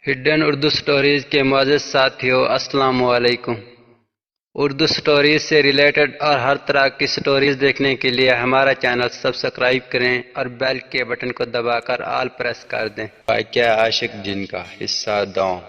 Hidden Urdu stories کے معزز ساتھیوں، السلام علیکم۔ اردو سٹوریز سے ریلیٹڈ اور ہر طرح کی سٹوریز دیکھنے کے لیے ہمارا چینل سبسکرائب کریں اور بیل کے بٹن کو دبا کر آل پریس کر دیں۔ واقعہ عاشق جن کا حصہ دو۔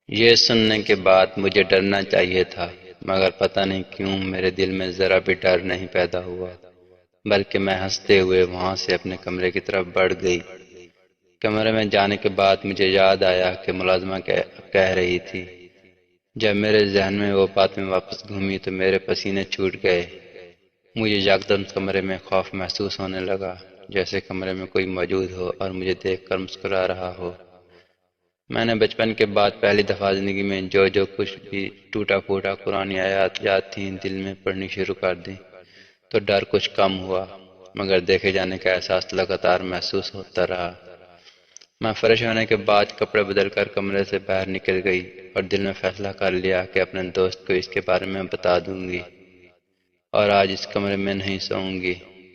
یہ سننے کے بعد مجھے ڈرنا چاہیے تھا، مگر پتہ نہیں کیوں میرے دل میں ذرا بھی ڈر نہیں پیدا ہوا، بلکہ میں ہنستے ہوئے وہاں سے اپنے کمرے کی طرف بڑھ گئی۔ کمرے میں جانے کے بعد مجھے یاد آیا کہ ملازمہ کہہ رہی تھی۔ جب میرے ذہن میں وہ بات میں واپس گھومی تو میرے پسینے چھوٹ گئے۔ مجھے یکدم کمرے میں خوف محسوس ہونے لگا، جیسے کمرے میں کوئی موجود ہو اور مجھے دیکھ کر مسکرا رہا ہو۔ میں نے بچپن کے بعد پہلی دفعہ زندگی میں جو کچھ بھی ٹوٹا پھوٹا قرآنی آیات یاد تھیں دل میں پڑھنی شروع کر دی، تو ڈر کچھ کم ہوا، مگر دیکھے جانے کا احساس لگاتار محسوس ہوتا رہا۔ میں فریش ہونے کے بعد کپڑے بدل کر کمرے سے باہر نکل گئی اور دل میں فیصلہ کر لیا کہ اپنے دوست کو اس کے بارے میں بتا دوں گی اور آج اس کمرے میں نہیں سوؤں گی،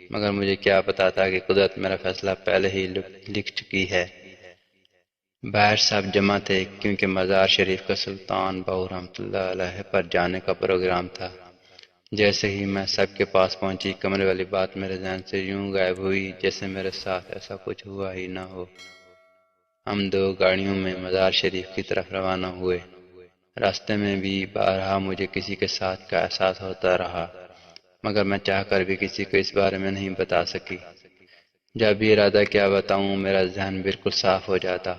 مگر مجھے کیا پتا تھا کہ قدرت میرا فیصلہ پہلے ہی لکھ چکی ہے۔ باہر سب جمع تھے کیونکہ مزار شریف کا سلطان بہو رحمۃ اللہ علیہ پر جانے کا پروگرام تھا۔ جیسے ہی میں سب کے پاس پہنچی، کمرے والی بات میرے ذہن سے یوں غائب ہوئی جیسے میرے ساتھ ایسا کچھ ہوا ہی نہ ہو۔ ہم دو گاڑیوں میں مزار شریف کی طرف روانہ ہوئے۔ راستے میں بھی بارہا مجھے کسی کے ساتھ کا احساس ہوتا رہا، مگر میں چاہ کر بھی کسی کو اس بارے میں نہیں بتا سکی۔ جب بھی ارادہ کیا بتاؤں، میرا ذہن بالکل صاف ہو جاتا۔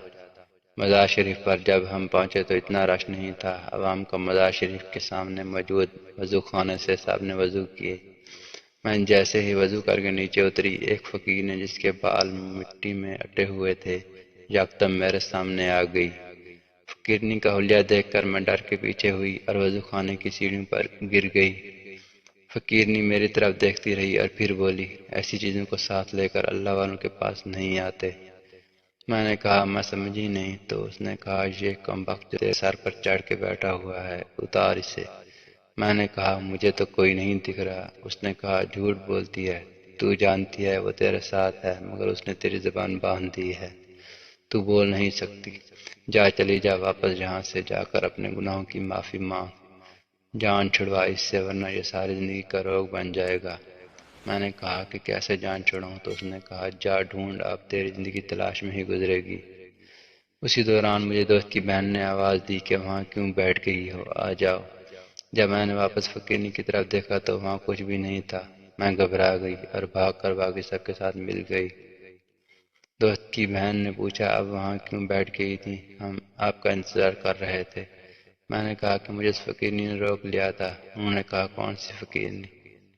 مزار شریف پر جب ہم پہنچے تو اتنا رش نہیں تھا۔ عوام کا مزار شریف کے سامنے موجود وضو خانے سے سب نے وضو کیے۔ میں جیسے ہی وضو کر کے نیچے اتری، ایک فقیر نے جس کے بال مٹی میں اٹے ہوئے تھے یکدم میرے سامنے آ گئی۔ فقیرنی کا حلیہ دیکھ کر میں ڈر کے پیچھے ہوئی اور وضو خانے کی سیڑھیوں پر گر گئی۔ فقیرنی میری طرف دیکھتی رہی اور پھر بولی، ایسی چیزوں کو ساتھ لے کر اللہ والوں کے پاس نہیں آتے۔ میں نے کہا میں سمجھی نہیں، تو اس نے کہا یہ کمبخت جو تیرے سر پر چڑھ کے بیٹھا ہوا ہے، اتار اسے۔ میں نے کہا مجھے تو کوئی نہیں دکھ رہا۔ اس نے کہا جھوٹ بولتی ہے، تو جانتی ہے وہ تیرے ساتھ ہے، مگر اس نے تیری زبان باندھ دی ہے، تو بول نہیں سکتی۔ جا چلی جا، واپس یہاں سے جا کر اپنے گناہوں کی معافی مانگ، جان چھڑوا اس سے، ورنہ یہ ساری زندگی کا روگ بن جائے گا۔ میں نے کہا کہ کیسے جان چھڑاؤں؟ تو اس نے کہا جا ڈھونڈ، اب تیری زندگی تلاش میں ہی گزرے گی۔ اسی دوران مجھے دوست کی بہن نے آواز دی کہ وہاں کیوں بیٹھ گئی ہو، آ جاؤ۔ جب میں نے واپس فقیرنی کی طرف دیکھا تو وہاں کچھ بھی نہیں تھا۔ میں گھبرا گئی اور بھاگ کر باقی سب کے ساتھ مل گئی۔ دوست کی بہن نے پوچھا اب وہاں کیوں بیٹھ گئی تھی؟ ہم آپ کا انتظار کر رہے تھے۔ میں نے کہا کہ مجھے اس فقیرنی نے روک لیا تھا۔ انہوں نے کہا کون سی فقیرنی؟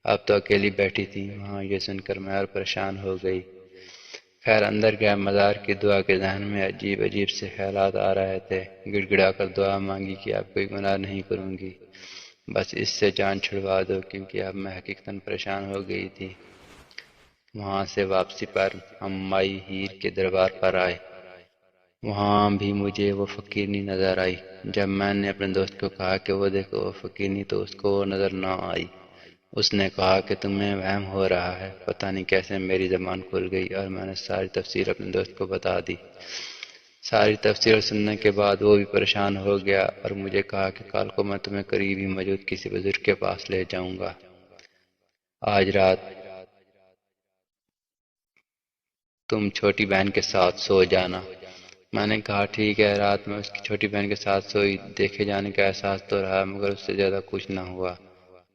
اب تو اکیلی بیٹھی تھی وہاں۔ یہ سن کر میں اور پریشان ہو گئی۔ خیر اندر گیا، مزار کی دعا کے ذہن میں عجیب عجیب سے خیالات آ رہے تھے۔ گڑ گڑا کر دعا مانگی کہ اب کوئی گناہ نہیں کروں گی، بس اس سے جان چھڑوا دو، کیونکہ اب میں حقیقتاً پریشان ہو گئی تھی۔ وہاں سے واپسی پر ہم مائی ہیر کے دربار پر آئے۔ وہاں بھی مجھے وہ فقیرنی نظر آئی۔ جب میں نے اپنے دوست کو کہا کہ وہ دیکھو وہ فقیرنی، تو اس کو وہ نظر نہ آئی۔ اس نے کہا کہ تمہیں وہم ہو رہا ہے۔ پتہ نہیں کیسے میری زبان کھل گئی اور میں نے ساری تفصیل اپنے دوست کو بتا دی۔ ساری تفصیل سننے کے بعد وہ بھی پریشان ہو گیا اور مجھے کہا کہ کل کو میں تمہیں قریب ہی موجود کسی بزرگ کے پاس لے جاؤں گا۔ آج رات تم چھوٹی بہن کے ساتھ سو جانا۔ میں نے کہا ٹھیک ہے۔ رات میں اس کی چھوٹی بہن کے ساتھ سوئی۔ دیکھے جانے کا احساس تو رہا، مگر اس سے زیادہ کچھ نہ ہوا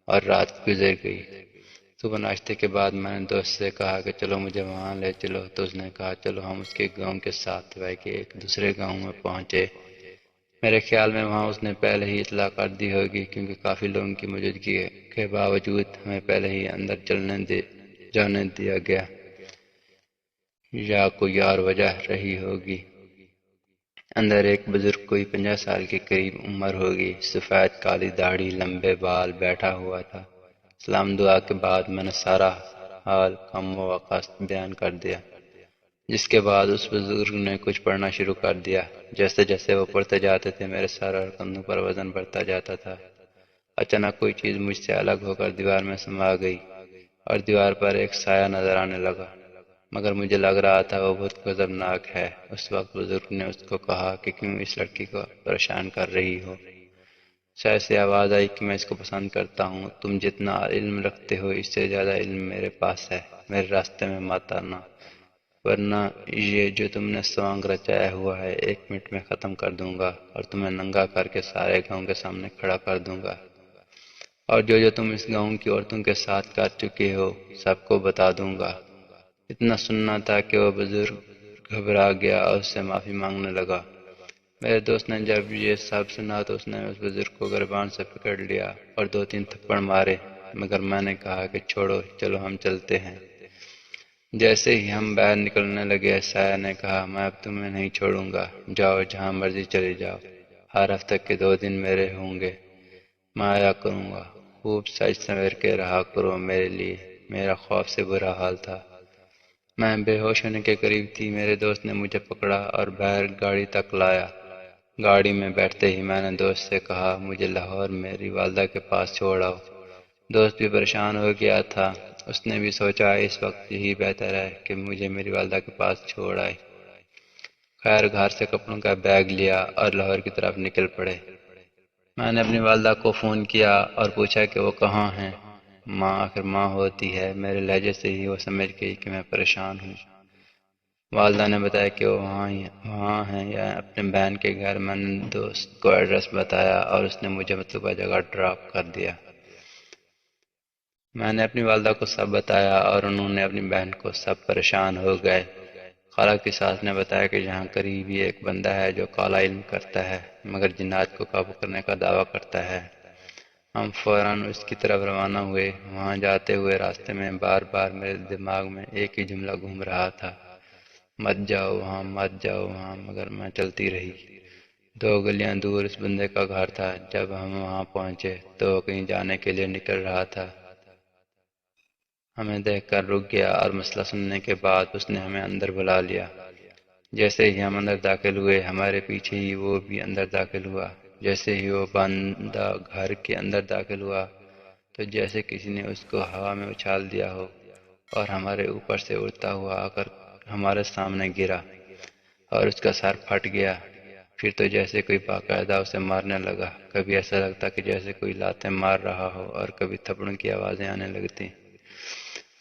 اور رات گزر گئی۔ صبح ناشتے کے بعد میں نے دوست سے کہا کہ چلو مجھے وہاں لے چلو، تو اس نے کہا چلو۔ ہم اس کے گاؤں کے ساتھ کہ ایک دوسرے گاؤں میں پہنچے۔ میرے خیال میں وہاں اس نے پہلے ہی اطلاع کر دی ہوگی، کیونکہ کافی لوگوں کی موجودگی کے باوجود ہمیں پہلے ہی اندر جانے دیا گیا، یا کوئی اور وجہ رہی ہوگی۔ اندر ایک بزرگ کوئی 50 سال کے قریب عمر ہوگی، سفید کالی داڑھی، لمبے بال، بیٹھا ہوا تھا۔ سلام دعا کے بعد میں نے سارا حال کم و وقت بیان کر دیا، جس کے بعد اس بزرگ نے کچھ پڑھنا شروع کر دیا۔ جیسے جیسے وہ پڑھتے جاتے تھے میرے سر اور کندھوں پر وزن بڑھتا جاتا تھا۔ اچانک کوئی چیز مجھ سے الگ ہو کر دیوار میں سما گئی اور دیوار پر ایک سایہ نظر آنے لگا۔ مگر مجھے لگ رہا تھا وہ بہت خطرناک ہے۔ اس وقت بزرگ نے اس کو کہا کہ کیوں اس لڑکی کو پریشان کر رہی ہو؟ شاید سے آواز آئی کہ میں اس کو پسند کرتا ہوں۔ تم جتنا علم رکھتے ہو اس سے زیادہ علم میرے پاس ہے، میرے راستے میں مت آنا، ورنہ یہ جو تم نے سانگ رچایا ہوا ہے 1 منٹ میں ختم کر دوں گا اور تمہیں ننگا کر کے سارے گاؤں کے سامنے کھڑا کر دوں گا، اور جو تم اس گاؤں کی عورتوں کے ساتھ کر چکے ہو سب کو بتا دوں گا۔ اتنا سننا تھا کہ وہ بزرگ گھبرا گیا اور اس سے معافی مانگنے لگا۔ میرے دوست نے جب یہ سب سنا تو اس نے اس بزرگ کو گریبان سے پکڑ لیا اور 2 3 تھپڑ مارے، مگر میں نے کہا کہ چھوڑو، چلو ہم چلتے ہیں۔ جیسے ہی ہم باہر نکلنے لگے سایہ نے کہا میں اب تمہیں نہیں چھوڑوں گا، جاؤ جہاں مرضی چلے جاؤ، ہر ہفتے کے 2 دن میرے ہوں گے، میں آیا کروں گا، خوب سج سنور کے رہا کرو میرے لیے۔ میرا خوف سے برا حال تھا، میں بے ہوش ہونے کے قریب تھی۔ میرے دوست نے مجھے پکڑا اور باہر گاڑی تک لایا۔ گاڑی میں بیٹھتے ہی میں نے دوست سے کہا مجھے لاہور میری والدہ کے پاس چھوڑ آؤ۔ دوست بھی پریشان ہو گیا تھا، اس نے بھی سوچا اس وقت یہی بہتر ہے کہ مجھے میری والدہ کے پاس چھوڑ آئے۔ خیر گھر سے کپڑوں کا بیگ لیا اور لاہور کی طرف نکل پڑے۔ میں نے اپنی والدہ کو فون کیا اور پوچھا کہ وہ کہاں ہیں۔ ماں آخر ماں ہوتی ہے، میرے لہجے سے ہی وہ سمجھ گئی کہ میں پریشان ہوں۔ والدہ نے بتایا کہ وہ وہاں ہیں یا اپنے بہن کے گھر۔ میں نے دوست کو ایڈریس بتایا اور اس نے مجھے مطلوبہ جگہ ڈراپ کر دیا۔ میں نے اپنی والدہ کو سب بتایا اور انہوں نے اپنی بہن کو، سب پریشان ہو گئے۔ خالہ کی ساس نے بتایا کہ یہاں قریب ہی ایک بندہ ہے جو کالا علم کرتا ہے مگر جنات کو قابو کرنے کا دعویٰ کرتا ہے۔ ہم فوراً اس کی طرف روانہ ہوئے۔ وہاں جاتے ہوئے راستے میں بار بار میرے دماغ میں ایک ہی جملہ گھوم رہا تھا، مت جاؤ وہاں، مت جاؤ وہاں، مگر میں چلتی رہی۔ 2 گلیاں دور اس بندے کا گھر تھا۔ جب ہم وہاں پہنچے تو وہ کہیں جانے کے لیے نکل رہا تھا۔ ہمیں دیکھ کر رک گیا اور مسئلہ سننے کے بعد اس نے ہمیں اندر بلا لیا۔ جیسے ہی ہم اندر داخل ہوئے ہمارے پیچھے ہی وہ بھی اندر داخل ہوا۔ جیسے ہی وہ بندہ گھر کے اندر داخل ہوا تو جیسے کسی نے اس کو ہوا میں اچھال دیا ہو اور ہمارے اوپر سے اڑتا ہوا آ کر ہمارے سامنے گرا اور اس کا سر پھٹ گیا۔ پھر تو جیسے کوئی باقاعدہ اسے مارنے لگا، کبھی ایسا لگتا کہ جیسے کوئی لاتیں مار رہا ہو اور کبھی تھپڑوں کی آوازیں آنے لگتی۔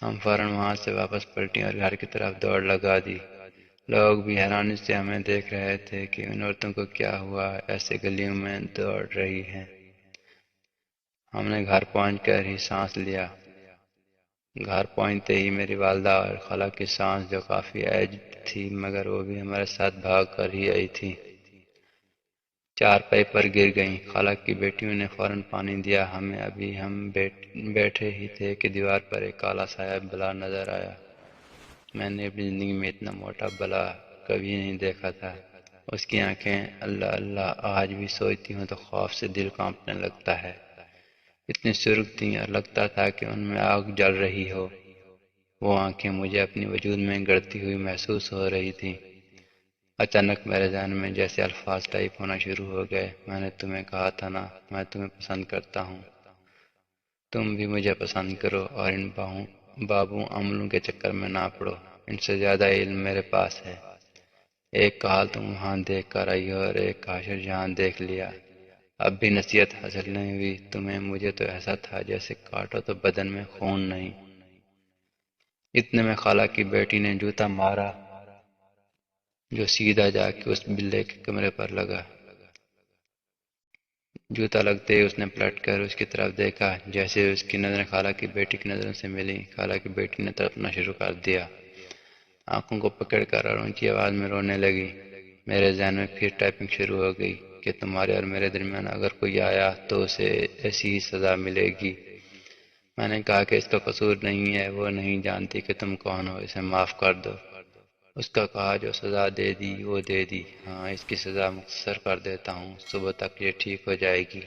ہم فوراً وہاں سے واپس پلٹیں اور گھر کی طرف دوڑ لگا دی۔ لوگ بھی حیرانی سے ہمیں دیکھ رہے تھے کہ ان عورتوں کو کیا ہوا، ایسے گلیوں میں دوڑ رہی ہیں۔ ہم نے گھر پہنچ کر ہی سانس لیا۔ گھر پہنچتے ہی میری والدہ اور خالہ کی سانس جو کافی ایجڈ تھی مگر وہ بھی ہمارے ساتھ بھاگ کر ہی آئی تھی، چارپائی پر گر گئیں۔ خالہ کی بیٹیوں نے فوراً پانی دیا ہمیں۔ ہم بیٹھے ہی تھے کہ دیوار پر ایک کالا سایہ بلا نظر آیا۔ میں نے اپنی زندگی میں اتنا موٹا بلا کبھی نہیں دیکھا تھا۔ اس کی آنکھیں اللہ اللہ، آج بھی سوچتی ہوں تو خوف سے دل کانپنے لگتا ہے۔ اتنی سرخ تھیں اور لگتا تھا کہ ان میں آگ جل رہی ہو۔ وہ آنکھیں مجھے اپنی وجود میں گڑتی ہوئی محسوس ہو رہی تھیں۔ اچانک میرے ذہن میں جیسے الفاظ ٹائپ ہونا شروع ہو گئے، میں نے تمہیں کہا تھا نا میں تمہیں پسند کرتا ہوں، تم بھی مجھے پسند کرو اور ان بابو عملوں کے چکر میں نہ پڑو، ان سے زیادہ علم میرے پاس ہے۔ ایک کا حال تم وہاں دیکھ کر آئی ہو اور ایک کا حشر یہاں دیکھ لیا، اب بھی نصیحت حاصل نہیں ہوئی تمہیں؟ مجھے تو ایسا تھا جیسے کاٹو تو بدن میں خون نہیں۔ اتنے میں خالہ کی بیٹی نے جوتا مارا جو سیدھا جا کے اس بلے کے کمرے پر لگا۔ جوتا لگتے ہی اس نے پلٹ کر اس کی طرف دیکھا۔ جیسے اس کی نظریں خالہ کی بیٹی کی نظروں سے ملی، خالہ کی بیٹی نے تڑپنا شروع کر دیا، آنکھوں کو پکڑ کر اور اونچی آواز میں رونے لگی۔ میرے ذہن میں پھر ٹائپنگ شروع ہو گئی کہ تمہارے اور میرے درمیان اگر کوئی آیا تو اسے ایسی ہی سزا ملے گی۔ میں نے کہا کہ اس کا قصور نہیں ہے، وہ نہیں جانتی کہ تم کون ہو، اسے معاف کر دو۔ اس کا کہا جو سزا دے دی وہ دے دی، ہاں اس کی سزا مختصر کر دیتا ہوں، صبح تک یہ ٹھیک ہو جائے گی۔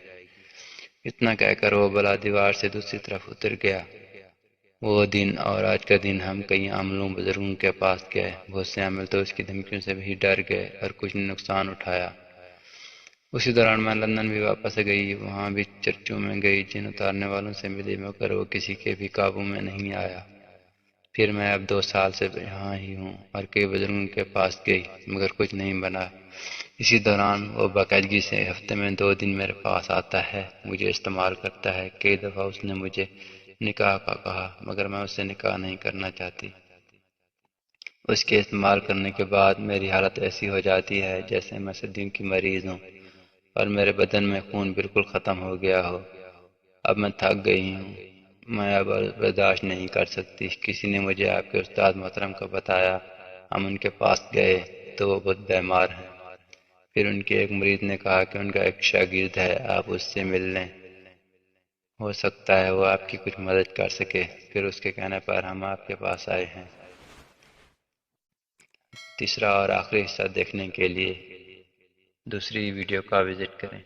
اتنا کہہ کر وہ بلا دیوار سے دوسری طرف اتر گیا۔ وہ دن اور آج کا دن ہم کئی عاملوں بزرگوں کے پاس گئے، بہت سے عامل تو اس کی دھمکیوں سے بھی ڈر گئے اور کچھ نے نقصان اٹھایا۔ اسی دوران میں لندن بھی واپس گئی، وہاں بھی چرچوں میں گئی، جن اتارنے والوں سے ملی مگر وہ کسی کے بھی قابو میں نہیں آیا۔ پھر میں اب 2 سال سے یہاں ہی ہوں اور کئی بزرگوں کے پاس گئی مگر کچھ نہیں بنا۔ اسی دوران وہ باقاعدگی سے ہفتے میں 2 دن میرے پاس آتا ہے، مجھے استعمال کرتا ہے۔ کئی دفعہ اس نے مجھے نکاح کا کہا مگر میں اس سے نکاح نہیں کرنا چاہتی۔ اس کے استعمال کرنے کے بعد میری حالت ایسی ہو جاتی ہے جیسے میں صدیوں کی مریض ہوں اور میرے بدن میں خون بالکل ختم ہو گیا ہو۔ اب میں تھک گئی ہوں، میں اب برداشت نہیں کر سکتی۔ کسی نے مجھے آپ کے استاد محترم کا بتایا، ہم ان کے پاس گئے تو وہ بہت بیمار ہیں۔ پھر ان کے ایک مریض نے کہا کہ ان کا ایک شاگرد ہے، آپ اس سے مل لیں، ہو سکتا ہے وہ آپ کی کچھ مدد کر سکے۔ پھر اس کے کہنے پر ہم آپ کے پاس آئے ہیں۔ تیسرا اور آخری حصہ دیکھنے کے لیے دوسری ویڈیو کا وزٹ کریں۔